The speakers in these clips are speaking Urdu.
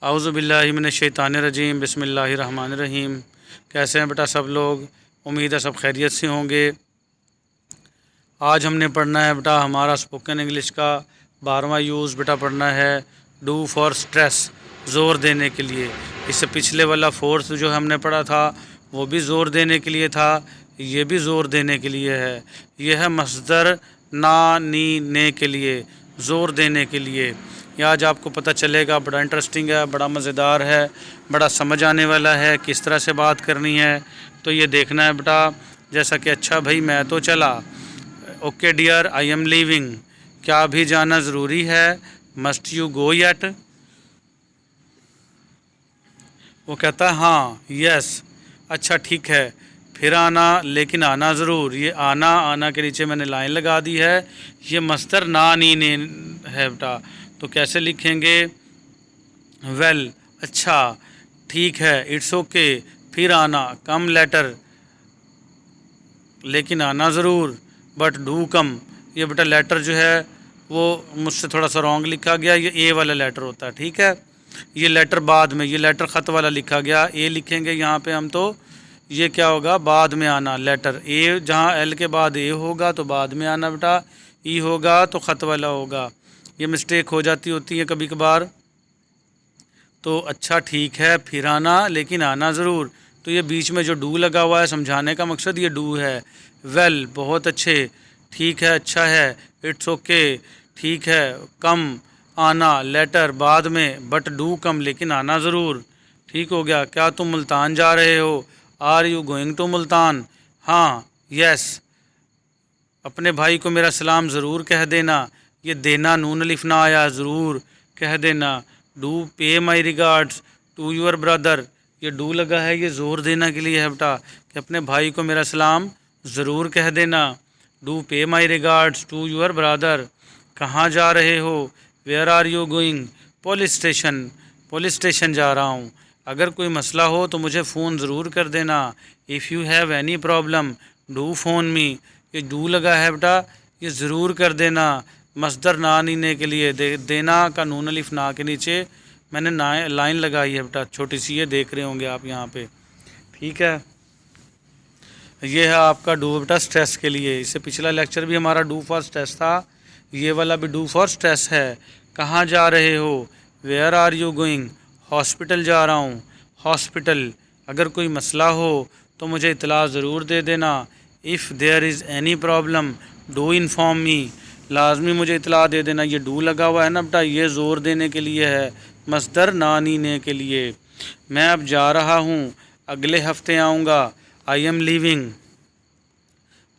اعوذ باللہ من الشیطان الرجیم بسم اللہ الرحمن الرحیم۔ کیسے ہیں بیٹا سب لوگ؟ امید ہے سب خیریت سے ہوں گے۔ آج ہم نے پڑھنا ہے بیٹا ہمارا اسپوکن انگلش کا 12واں یوز بیٹا پڑھنا ہے ڈو فار اسٹریس، زور دینے کے لیے۔ اس سے پچھلے والا فورتھ جو ہم نے پڑھا تھا وہ بھی زور دینے کے لیے تھا، یہ بھی زور دینے کے لیے ہے۔ یہ ہے مصدر نا نی نے کے لیے، زور دینے کے لیے۔ یہ آج آپ کو پتہ چلے گا، بڑا انٹرسٹنگ ہے، بڑا مزیدار ہے، بڑا سمجھ آنے والا ہے، کس طرح سے بات کرنی ہے تو یہ دیکھنا ہے بیٹا۔ جیسا کہ اچھا بھائی میں تو چلا، okay dear I am leaving, کیا ابھی جانا ضروری ہے؟ Must you go yet? وہ کہتا ہے ہاں، یس، اچھا ٹھیک ہے، پھر آنا، لیکن آنا ضرور۔ یہ آنا کے نیچے میں نے لائن لگا دی ہے، یہ مصدر نا نی نے ہے بیٹا، تو کیسے لکھیں گے؟ ویل، اچھا، ٹھیک ہے، اٹس اوکے، پھر آنا، کم لیٹر، لیکن آنا ضرور، بٹ ڈو کم۔ یہ بیٹا لیٹر جو ہے وہ مجھ سے تھوڑا سا رانگ لکھا گیا، یہ اے والا لیٹر ہوتا ہے، ٹھیک ہے؟ یہ لیٹر بعد میں، یہ لیٹر خط والا لکھا گیا، اے لکھیں گے یہاں پہ ہم، تو یہ کیا ہوگا؟ بعد میں آنا لیٹر، اے جہاں ایل کے بعد اے ہوگا تو بعد میں آنا بیٹا، ای ہوگا تو خط والا ہوگا۔ یہ مسٹیک ہو جاتی ہوتی ہے کبھی کبھار، تو اچھا ٹھیک ہے، پھر آنا، لیکن آنا ضرور۔ تو یہ بیچ میں جو ڈو لگا ہوا ہے، سمجھانے کا مقصد یہ ڈو ہے۔ ویل، بہت اچھے، ٹھیک ہے، اچھا ہے، اٹس اوکے، ٹھیک ہے، کم، آنا، لیٹر بعد میں، بٹ ڈو کم، لیکن آنا ضرور۔ ٹھیک ہو گیا؟ کیا تم ملتان جا رہے ہو؟ Are you going to Multan? ہاں، یس، اپنے بھائی کو میرا سلام ضرور کہہ دینا۔ یہ دینا نون الف نہ آیا، ضرور کہہ دینا۔ Do pay my regards to your brother, یہ ڈو لگا ہے، یہ زور دینا کے لیے ہے بیٹا کہ اپنے بھائی کو میرا سلام ضرور کہہ دینا۔ Do pay my regards to your brother. کہاں جا رہے ہو؟ Where are you going? Police station, police station جا رہا ہوں۔ اگر کوئی مسئلہ ہو تو مجھے فون ضرور کر دینا۔ If you have any problem do phone me, یہ ڈو لگا ہے بیٹا، یہ ضرور کر دینا، مصدر نا نینے کے لیے، دینا کا نون الف نا کے نیچے میں نے لائن لگائی ہے بیٹا، چھوٹی سی، یہ دیکھ رہے ہوں گے آپ یہاں پہ، ٹھیک ہے؟ یہ ہے آپ کا ڈو بیٹا اسٹریس کے لیے۔ اس سے پچھلا لیکچر بھی ہمارا ڈو فار اسٹریس تھا، یہ والا بھی ڈو فار اسٹریس ہے۔ کہاں جا رہے ہو؟ Where are you going? Hospital جا رہا ہوں، ہاسپٹل۔ اگر کوئی مسئلہ ہو تو مجھے اطلاع ضرور دے دینا۔ If there is any problem do inform me, لازمی مجھے اطلاع دے دینا۔ یہ ڈو لگا ہوا ہے نا بیٹا، یہ زور دینے کے لیے ہے، مصدر نا نینے کے لیے۔ میں اب جا رہا ہوں، اگلے ہفتے آؤں گا۔ I am leaving,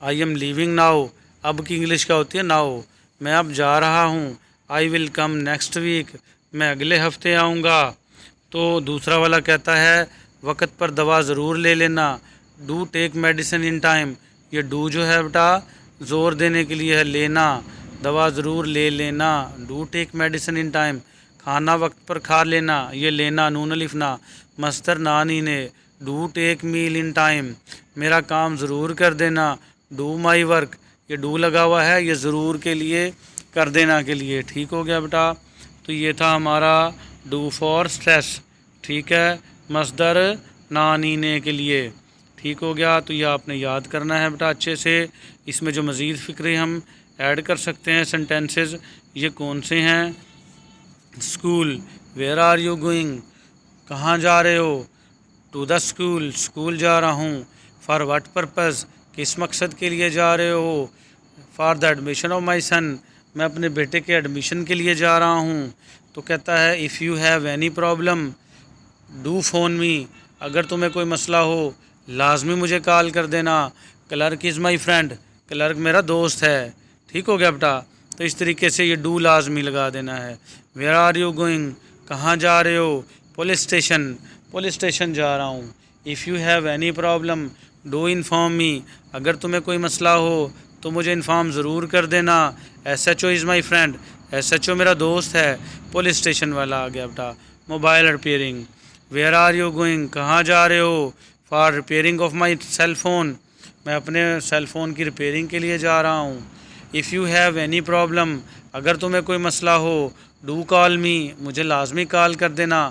I am leaving now, اب کی انگلش کیا ہوتی ہے؟ ناؤ۔ میں اب جا رہا ہوں، آئی ول کم نیکسٹ ویک، میں اگلے ہفتے آؤں گا۔ تو دوسرا والا کہتا ہے وقت پر دوا ضرور لے لینا، do take medicine in time. یہ ڈو جو ہے بیٹا زور دینے کے لیے ہے، لینا، دوا ضرور لے لینا، do take medicine in time. کھانا وقت پر کھا لینا، یہ لینا نون الف نا، مصدر نا نینے، do take mile in time. میرا کام ضرور کر دینا، ڈو مائی ورک، یہ ڈو لگا ہوا ہے، یہ ضرور کے لیے، کر دینا کے لیے۔ ٹھیک ہو گیا بیٹا؟ تو یہ تھا ہمارا ڈو فار اسٹریس، ٹھیک ہے، مصدر نا نینے کے لیے۔ ٹھیک ہو گیا؟ تو یہ آپ نے یاد کرنا ہے بیٹا اچھے سے۔ اس میں جو مزید فکرے ہم ایڈ کر سکتے ہیں سینٹینسز، یہ کون سے ہیں؟ School, where are you going? کہاں جا رہے ہو؟ ٹو دا اسکول، اسکول جا رہا ہوں۔ فار واٹ پرپز، کس مقصد کے لیے جا رہے ہو؟ For the admission of my son, میں اپنے بیٹے کے ایڈمیشن کے لیے جا رہا ہوں۔ تو کہتا ہے if you have any problem do phone me, اگر تمہیں کوئی مسئلہ ہو لازمی مجھے کال کر دینا۔ Clerk is my friend, clerk میرا دوست ہے۔ ٹھیک ہو گیا بیٹا؟ تو اس طریقے سے یہ ڈو لازمی لگا دینا ہے۔ Where are you going? کہاں جا رہے ہو؟ پولیس اسٹیشن، پولیس اسٹیشن جا رہا ہوں۔ If you have any problem do inform me, اگر تمہیں کوئی مسئلہ ہو تو مجھے انفارم ضرور کر دینا۔ S H O is my friend, S H O میرا دوست ہے۔ پولیس اسٹیشن والا آ گیا بیٹا۔ Mobile repairing, where are you going? کہاں جا رہے ہو؟ For repairing of my cell phone, میں اپنے سیل فون کی ریپیئرنگ کے لیے جا رہا ہوں۔ If you have any problem, اگر تمہیں کوئی مسئلہ ہو ڈو کال می، مجھے لازمی کال کر دینا۔